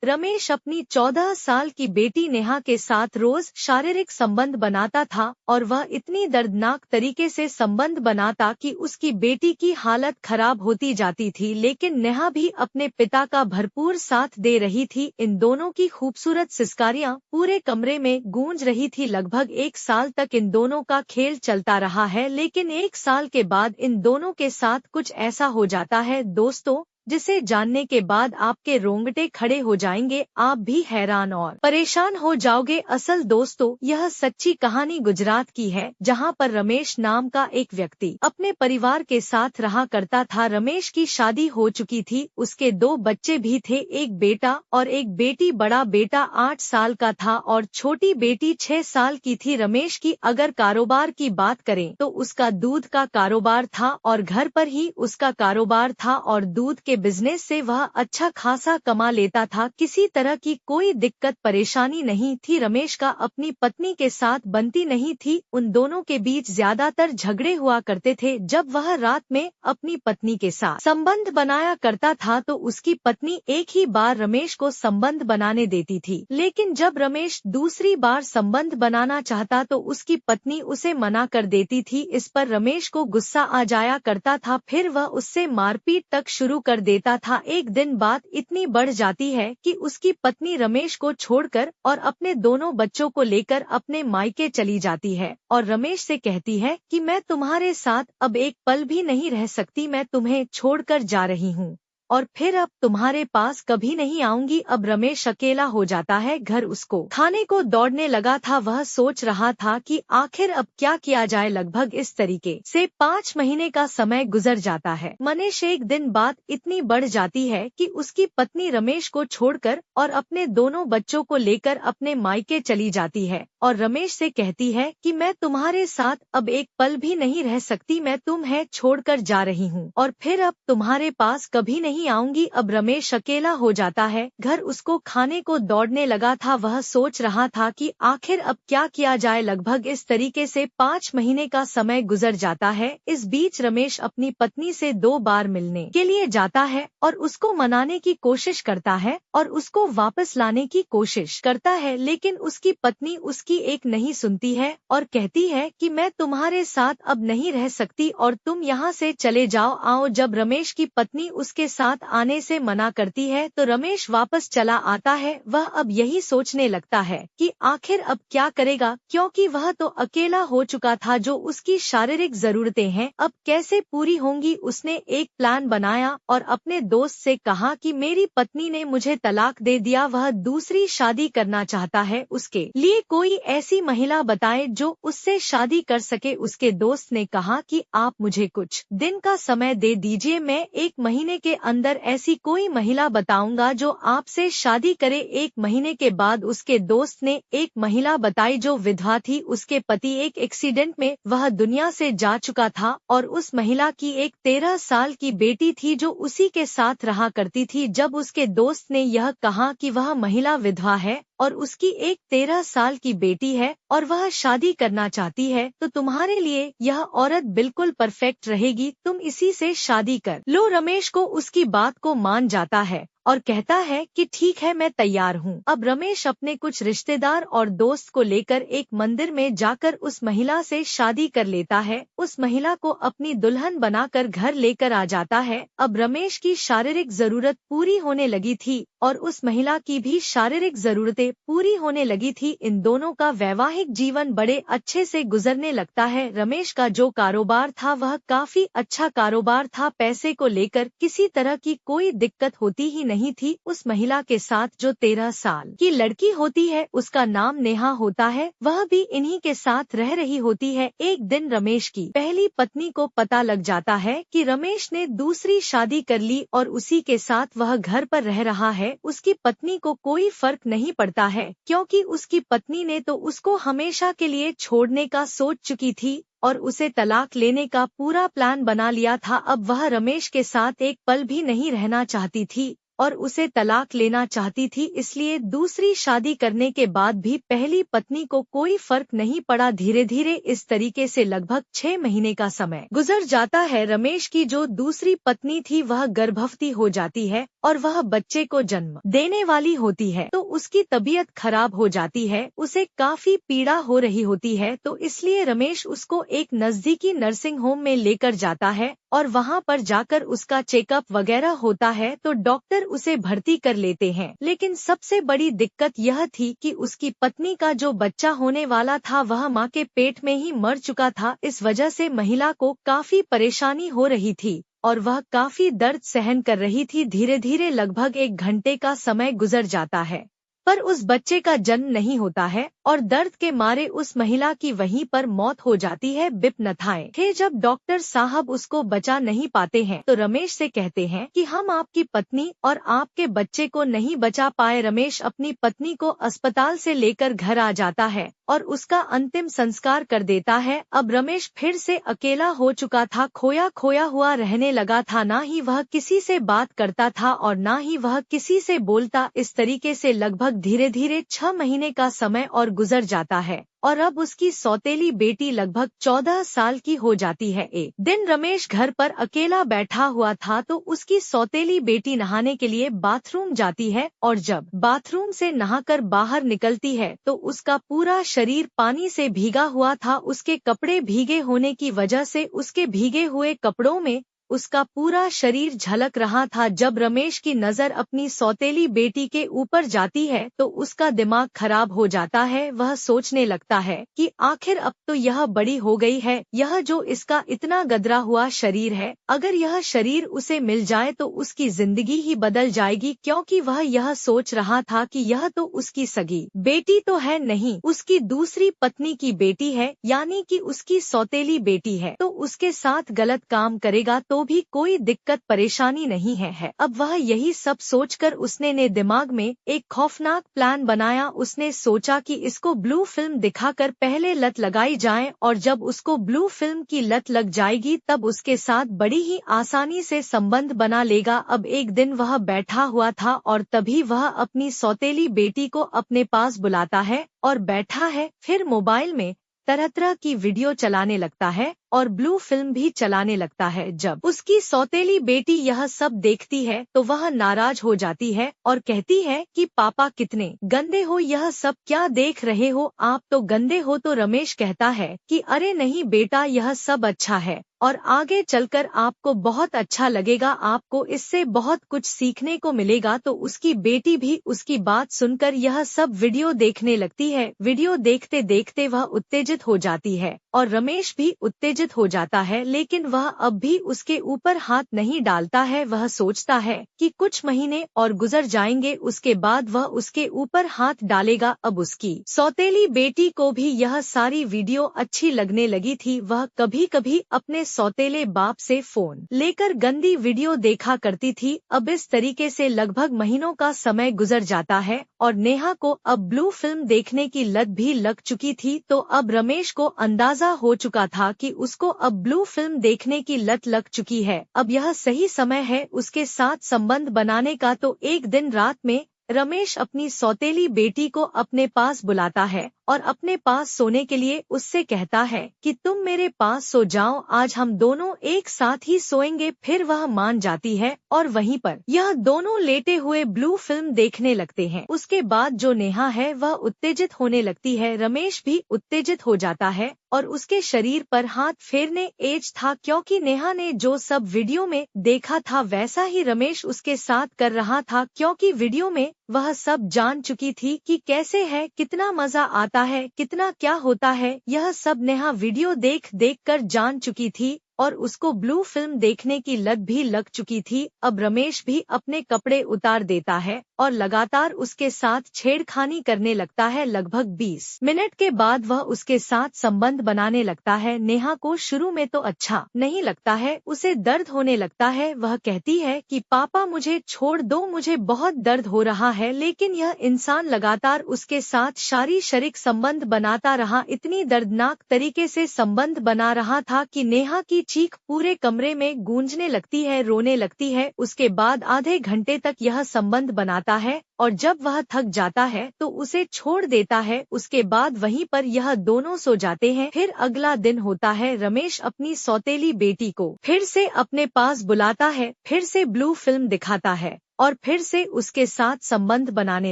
रमेश अपनी 14 साल की बेटी नेहा के साथ रोज शारीरिक संबंध बनाता था और वह इतनी दर्दनाक तरीके से संबंध बनाता कि उसकी बेटी की हालत खराब होती जाती थी, लेकिन नेहा भी अपने पिता का भरपूर साथ दे रही थी। इन दोनों की खूबसूरत सिसकारियां पूरे कमरे में गूंज रही थी। लगभग 1 साल तक इन दोनों का खेल चलता रहा है, लेकिन 1 साल के बाद इन दोनों के साथ कुछ ऐसा हो जाता है दोस्तों, जिसे जानने के बाद आपके रोंगटे खड़े हो जाएंगे। आप भी हैरान और परेशान हो जाओगे। असल दोस्तों, यह सच्ची कहानी गुजरात की है, जहां पर रमेश नाम का एक व्यक्ति अपने परिवार के साथ रहा करता था। रमेश की शादी हो चुकी थी, उसके 2 बच्चे भी थे, एक बेटा और एक बेटी। बड़ा बेटा 8 साल का था और छोटी बेटी 6 साल की थी। रमेश की अगर कारोबार की बात करें तो उसका दूध का कारोबार था और घर पर ही उसका कारोबार था और दूध के बिजनेस से वह अच्छा खासा कमा लेता था। किसी तरह की कोई दिक्कत परेशानी नहीं थी। रमेश का अपनी पत्नी के साथ बनती नहीं थी, उन दोनों के बीच ज्यादातर झगड़े हुआ करते थे। जब वह रात में अपनी पत्नी के साथ संबंध बनाया करता था तो उसकी पत्नी एक ही बार रमेश को संबंध बनाने देती थी, लेकिन जब रमेश दूसरी बार संबंध बनाना चाहता तो उसकी पत्नी उसे मना कर देती थी। इस पर रमेश को गुस्सा आ जाया करता था, फिर वह उससे मारपीट तक शुरू कर देता था। एक दिन बात इतनी बढ़ जाती है कि उसकी पत्नी रमेश को छोड़कर और अपने दोनों बच्चों को लेकर अपने मायके चली जाती है और रमेश से कहती है कि मैं तुम्हारे साथ अब एक पल भी नहीं रह सकती, मैं तुम्हें छोड़कर जा रही हूँ और फिर अब तुम्हारे पास कभी नहीं आऊंगी। अब रमेश अकेला हो जाता है। घर उसको खाने को दौड़ने लगा था। वह सोच रहा था कि आखिर अब क्या किया जाए। लगभग इस तरीके से 5 महीने का समय गुजर जाता है। मनीष, एक दिन बात इतनी बढ़ जाती है कि उसकी पत्नी रमेश को छोड़कर और अपने दोनों बच्चों को लेकर अपने मायके चली जाती है और रमेश से कहती है कि मैं तुम्हारे साथ अब एक पल भी नहीं रह सकती, मैं तुम्हें छोड़कर जा रही हूँ और फिर अब तुम्हारे पास कभी नहीं आऊंगी। अब रमेश अकेला हो जाता है। घर उसको खाने को दौड़ने लगा था। वह सोच रहा था कि आखिर अब क्या किया जाए। लगभग इस तरीके से 5 महीने का समय गुजर जाता है। इस बीच रमेश अपनी पत्नी से 2 बार मिलने के लिए जाता है और उसको मनाने की कोशिश करता है और उसको वापस लाने की कोशिश करता है, लेकिन उसकी पत्नी उसकी एक नहीं सुनती है और कहती है कि मैं तुम्हारे साथ अब नहीं रह सकती और तुम यहाँ से चले जाओ। जब रमेश की पत्नी उसके साथ आने से मना करती है तो रमेश वापस चला आता है। वह अब यही सोचने लगता है कि आखिर अब क्या करेगा, क्योंकि वह तो अकेला हो चुका था। जो उसकी शारीरिक जरूरतें हैं अब कैसे पूरी होंगी। उसने एक प्लान बनाया और अपने दोस्त से कहा कि मेरी पत्नी ने मुझे तलाक दे दिया, वह दूसरी शादी करना चाहता है, उसके लिए कोई ऐसी महिला बताए जो उससे शादी कर सके। उसके दोस्त ने कहा कि आप मुझे कुछ दिन का समय दे दीजिए, मैं 1 महीने के अंदर ऐसी कोई महिला बताऊंगा जो आपसे शादी करे। 1 महीने के बाद उसके दोस्त ने एक महिला बताई जो विधवा थी। उसके पति एक एक्सीडेंट में वह दुनिया से जा चुका था और उस महिला की एक 13 साल की बेटी थी जो उसी के साथ रहा करती थी। जब उसके दोस्त ने यह कहा कि वह महिला विधवा है और उसकी एक 13 साल की बेटी है और वह शादी करना चाहती है, तो तुम्हारे लिए यह औरत बिल्कुल परफेक्ट रहेगी, तुम इसी से शादी कर लो। रमेश को उसकी बात को मान जाता है और कहता है कि ठीक है, मैं तैयार हूँ। अब रमेश अपने कुछ रिश्तेदार और दोस्त को लेकर एक मंदिर में जाकर उस महिला से शादी कर लेता है। उस महिला को अपनी दुल्हन बनाकर घर लेकर आ जाता है। अब रमेश की शारीरिक जरूरत पूरी होने लगी थी और उस महिला की भी शारीरिक जरूरतें पूरी होने लगी थी। इन दोनों का वैवाहिक जीवन बड़े अच्छे से गुजरने लगता है। रमेश का जो कारोबार था वह काफी अच्छा कारोबार था। पैसे को लेकर किसी तरह की कोई दिक्कत होती ही नहीं थी। उस महिला के साथ जो 13 साल की लड़की होती है उसका नाम नेहा होता है, वह भी इन्हीं के साथ रह रही होती है। एक दिन रमेश की पहली पत्नी को पता लग जाता है कि रमेश ने दूसरी शादी कर ली और उसी के साथ वह घर पर रह रहा है। उसकी पत्नी को कोई फर्क नहीं पड़ता है, क्योंकि उसकी पत्नी ने तो उसको हमेशा के लिए छोड़ने का सोच चुकी थी और उसे तलाक लेने का पूरा प्लान बना लिया था। अब वह रमेश के साथ एक पल भी नहीं रहना चाहती थी और उसे तलाक लेना चाहती थी, इसलिए दूसरी शादी करने के बाद भी पहली पत्नी को कोई फर्क नहीं पड़ा। धीरे धीरे इस तरीके से लगभग 6 महीने का समय गुजर जाता है। रमेश की जो दूसरी पत्नी थी वह गर्भवती हो जाती है और वह बच्चे को जन्म देने वाली होती है, तो उसकी तबीयत खराब हो जाती है, उसे काफी पीड़ा हो रही होती है। तो इसलिए रमेश उसको एक नजदीकी नर्सिंग होम में लेकर जाता है और वहाँ पर जाकर उसका चेकअप वगैरह होता है, तो डॉक्टर उसे भर्ती कर लेते हैं। लेकिन सबसे बड़ी दिक्कत यह थी कि उसकी पत्नी का जो बच्चा होने वाला था वह माँ के पेट में ही मर चुका था। इस वजह से महिला को काफी परेशानी हो रही थी और वह काफी दर्द सहन कर रही थी। धीरे धीरे लगभग 1 घंटे का समय गुजर जाता है, पर उस बच्चे का जन्म नहीं होता है और दर्द के मारे उस महिला की वहीं पर मौत हो जाती है। विपन्नताएं थे जब डॉक्टर साहब उसको बचा नहीं पाते हैं तो रमेश से कहते हैं कि हम आपकी पत्नी और आपके बच्चे को नहीं बचा पाए। रमेश अपनी पत्नी को अस्पताल से लेकर घर आ जाता है और उसका अंतिम संस्कार कर देता है। अब रमेश फिर से अकेला हो चुका था, खोया खोया हुआ रहने लगा था। ना ही वह किसी से बात करता था और ना ही वह किसी से बोलता। इस तरीके से लगभग धीरे धीरे 6 महीने का समय और गुजर जाता है और अब उसकी सौतेली बेटी लगभग 14 साल की हो जाती है। एक दिन रमेश घर पर अकेला बैठा हुआ था तो उसकी सौतेली बेटी नहाने के लिए बाथरूम जाती है और जब बाथरूम से नहाकर बाहर निकलती है तो उसका पूरा शरीर पानी से भीगा हुआ था। उसके कपड़े भीगे होने की वजह से उसके भीगे हुए कपड़ों में उसका पूरा शरीर झलक रहा था। जब रमेश की नजर अपनी सौतेली बेटी के ऊपर जाती है तो उसका दिमाग खराब हो जाता है। वह सोचने लगता है कि आखिर अब तो यह बड़ी हो गई है, यह जो इसका इतना गदरा हुआ शरीर है, अगर यह शरीर उसे मिल जाए तो उसकी जिंदगी ही बदल जाएगी। क्योंकि वह यह सोच रहा था कि यह तो उसकी सगी बेटी तो है नहीं, उसकी दूसरी पत्नी की बेटी है, यानी कि उसकी सौतेली बेटी है, तो उसके साथ गलत काम करेगा तो भी कोई दिक्कत परेशानी नहीं है। अब वह यही सब सोचकर उसने ने दिमाग में एक खौफनाक प्लान बनाया। उसने सोचा कि इसको ब्लू फिल्म दिखाकर पहले लत लगाई जाए और जब उसको ब्लू फिल्म की लत लग जाएगी तब उसके साथ बड़ी ही आसानी से संबंध बना लेगा। अब एक दिन वह बैठा हुआ था और तभी वह अपनी सौतेली बेटी को अपने पास बुलाता है और बैठा है, फिर मोबाइल में तरह तरह की वीडियो चलाने लगता है और ब्लू फिल्म भी चलाने लगता है। जब उसकी सौतेली बेटी यह सब देखती है तो वह नाराज हो जाती है और कहती है कि पापा कितने गंदे हो, यह सब क्या देख रहे हो, आप तो गंदे हो। तो रमेश कहता है कि अरे नहीं बेटा, यह सब अच्छा है और आगे चलकर आपको बहुत अच्छा लगेगा, आपको इससे बहुत कुछ सीखने को मिलेगा। तो उसकी बेटी भी उसकी बात सुनकर यह सब वीडियो देखने लगती है। वीडियो देखते देखते वह उत्तेजित हो जाती है और रमेश भी उत्तेजित हो जाता है, लेकिन वह अब भी उसके ऊपर हाथ नहीं डालता है। वह सोचता है कि कुछ महीने और गुजर जाएंगे, उसके बाद वह उसके ऊपर हाथ डालेगा। अब उसकी सौतेली बेटी को भी यह सारी वीडियो अच्छी लगने लगी थी। वह कभी कभी अपने सौतेले बाप से फोन लेकर गंदी वीडियो देखा करती थी। अब इस तरीके से लगभग महीनों का समय गुजर जाता है और नेहा को अब ब्लू फिल्म देखने की लत भी लग चुकी थी। तो अब रमेश को अंदाजा हो चुका था कि उसको अब ब्लू फिल्म देखने की लत लग चुकी है, अब यह सही समय है उसके साथ संबंध बनाने का। तो एक दिन रात में रमेश अपनी सौतेली बेटी को अपने पास बुलाता है और अपने पास सोने के लिए उससे कहता है कि तुम मेरे पास सो जाओ, आज हम दोनों एक साथ ही सोएंगे। फिर वह मान जाती है और वहीं पर यह दोनों लेटे हुए ब्लू फिल्म देखने लगते हैं। उसके बाद जो नेहा है वह उत्तेजित होने लगती है, रमेश भी उत्तेजित हो जाता है और उसके शरीर पर हाथ फेरने एज था, क्योंकि नेहा ने जो सब वीडियो में देखा था वैसा ही रमेश उसके साथ कर रहा था। क्योंकि वीडियो में वह सब जान चुकी थी कि कैसे है, कितना मजा आता है, कितना क्या होता है, यह सब नेहा वीडियो देख देख कर जान चुकी थी और उसको ब्लू फिल्म देखने की लत भी लग चुकी थी। अब रमेश भी अपने कपड़े उतार देता है और लगातार उसके साथ छेड़खानी करने लगता है। लगभग 20 मिनट के बाद वह उसके साथ संबंध बनाने लगता है। नेहा को शुरू में तो अच्छा नहीं लगता है, उसे दर्द होने लगता है। वह कहती है कि पापा मुझे छोड़ दो, मुझे बहुत दर्द हो रहा है। लेकिन यह इंसान लगातार उसके साथ शारीरिक संबंध बनाता रहा, इतनी दर्दनाक तरीके से संबंध बना रहा था कि नेहा की चीख पूरे कमरे में गूंजने लगती है, रोने लगती है। उसके बाद आधे घंटे तक यह संबंध बनाता है और जब वह थक जाता है तो उसे छोड़ देता है। उसके बाद वहीं पर यह दोनों सो जाते हैं। फिर अगला दिन होता है। रमेश अपनी सौतेली बेटी को फिर से अपने पास बुलाता है, फिर से ब्लू फिल्म दिखाता है और फिर से उसके साथ संबंध बनाने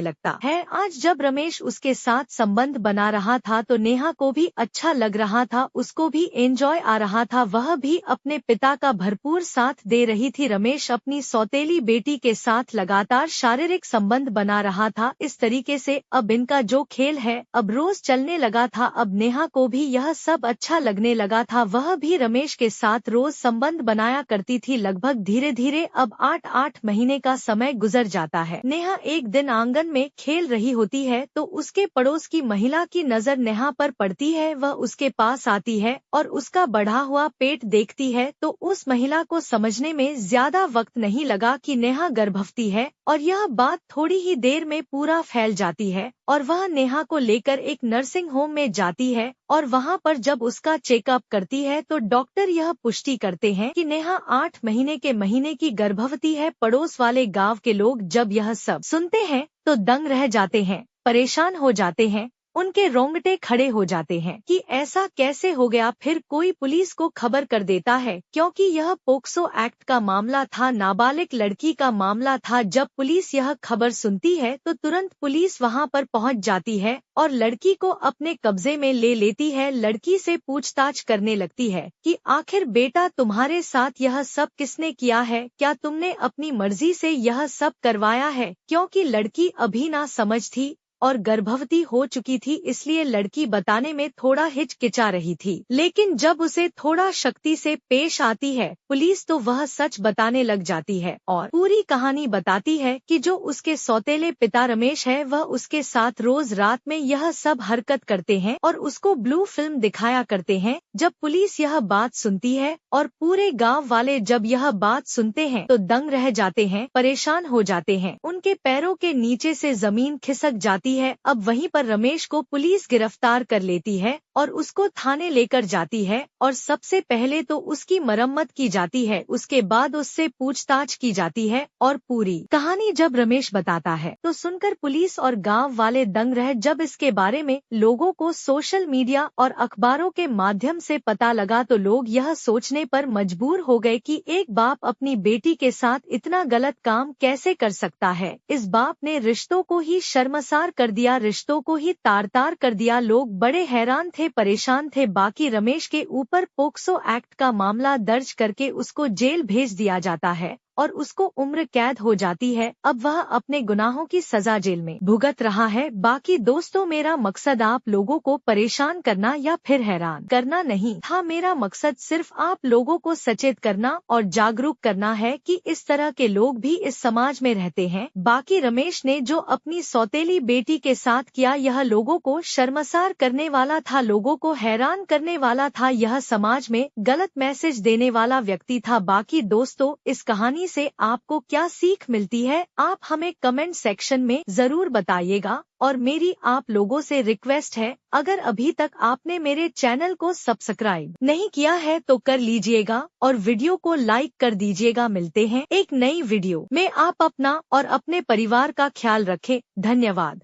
लगता है। आज जब रमेश उसके साथ संबंध बना रहा था तो नेहा को भी अच्छा लग रहा था, उसको भी एंजॉय आ रहा था, वह भी अपने पिता का भरपूर साथ दे रही थी। रमेश अपनी सौतेली बेटी के साथ लगातार शारीरिक संबंध बना रहा था। इस तरीके से अब इनका जो खेल है अब रोज चलने लगा था। अब नेहा को भी यह सब अच्छा लगने लगा था, वह भी रमेश के साथ रोज संबंध बनाया करती थी। लगभग धीरे धीरे अब 8 महीने का समय गुजर जाता है। नेहा एक दिन आंगन में खेल रही होती है तो उसके पड़ोस की महिला की नजर नेहा पर पड़ती है। वह उसके पास आती है और उसका बढ़ा हुआ पेट देखती है तो उस महिला को समझने में ज्यादा वक्त नहीं लगा कि नेहा गर्भवती है और यह बात थोड़ी ही देर में पूरा फैल जाती है और वह नेहा को लेकर एक नर्सिंग होम में जाती है और वहां पर जब उसका चेकअप करती है तो डॉक्टर यह पुष्टि करते हैं कि नेहा 8 महीने की गर्भवती है। पड़ोस वाले गांव के लोग जब यह सब सुनते हैं तो दंग रह जाते हैं, परेशान हो जाते हैं, उनके रोंगटे खड़े हो जाते हैं कि ऐसा कैसे हो गया। फिर कोई पुलिस को खबर कर देता है क्योंकि यह पोक्सो एक्ट का मामला था, नाबालिग लड़की का मामला था। जब पुलिस यह खबर सुनती है तो तुरंत पुलिस वहां पर पहुंच जाती है और लड़की को अपने कब्जे में ले लेती है। लड़की से पूछताछ करने लगती है कि आखिर बेटा तुम्हारे साथ यह सब किसने किया है, क्या तुमने अपनी मर्जी से यह सब करवाया है। क्योंकि लड़की अभी ना समझ थी और गर्भवती हो चुकी थी, इसलिए लड़की बताने में थोड़ा हिचकिचा रही थी। लेकिन जब उसे थोड़ा शक्ति से पेश आती है पुलिस तो वह सच बताने लग जाती है और पूरी कहानी बताती है कि जो उसके सौतेले पिता रमेश है वह उसके साथ रोज रात में यह सब हरकत करते हैं और उसको ब्लू फिल्म दिखाया करते हैं। जब पुलिस यह बात सुनती है और पूरे गाँव वाले जब यह बात सुनते हैं तो दंग रह जाते हैं, परेशान हो जाते हैं, उनके पैरों के नीचे से जमीन खिसक जाती है। अब वहीं पर रमेश को पुलिस गिरफ्तार कर लेती है और उसको थाने लेकर जाती है और सबसे पहले तो उसकी मरम्मत की जाती है, उसके बाद उससे पूछताछ की जाती है और पूरी कहानी जब रमेश बताता है तो सुनकर पुलिस और गांव वाले दंग रह। जब इसके बारे में लोगों को सोशल मीडिया और अखबारों के माध्यम से पता लगा तो लोग यह सोचने पर मजबूर हो गए कि एक बाप अपनी बेटी के साथ इतना गलत काम कैसे कर सकता है। इस बाप ने रिश्तों को ही शर्मसार कर दिया, रिश्तों को ही तार-तार कर दिया। लोग बड़े हैरान थे, परेशान थे। बाकी रमेश के ऊपर पोक्सो एक्ट का मामला दर्ज करके उसको जेल भेज दिया जाता है और उसको उम्र कैद हो जाती है। अब वह अपने गुनाहों की सजा जेल में भुगत रहा है। बाकी दोस्तों, मेरा मकसद आप लोगों को परेशान करना या फिर हैरान करना नहीं था। मेरा मकसद सिर्फ आप लोगों को सचेत करना और जागरूक करना है कि इस तरह के लोग भी इस समाज में रहते हैं। बाकी रमेश ने जो अपनी सौतेली बेटी के साथ किया यह लोगों को शर्मसार करने वाला था, लोगों को हैरान करने वाला था, यह समाज में गलत मैसेज देने वाला व्यक्ति था। बाकी दोस्तों, इस कहानी से आपको क्या सीख मिलती है आप हमें कमेंट सेक्शन में जरूर बताइएगा। और मेरी आप लोगों से रिक्वेस्ट है, अगर अभी तक आपने मेरे चैनल को सब्सक्राइब नहीं किया है तो कर लीजिएगा और वीडियो को लाइक कर दीजिएगा। मिलते हैं एक नई वीडियो में। आप अपना और अपने परिवार का ख्याल रखें। धन्यवाद।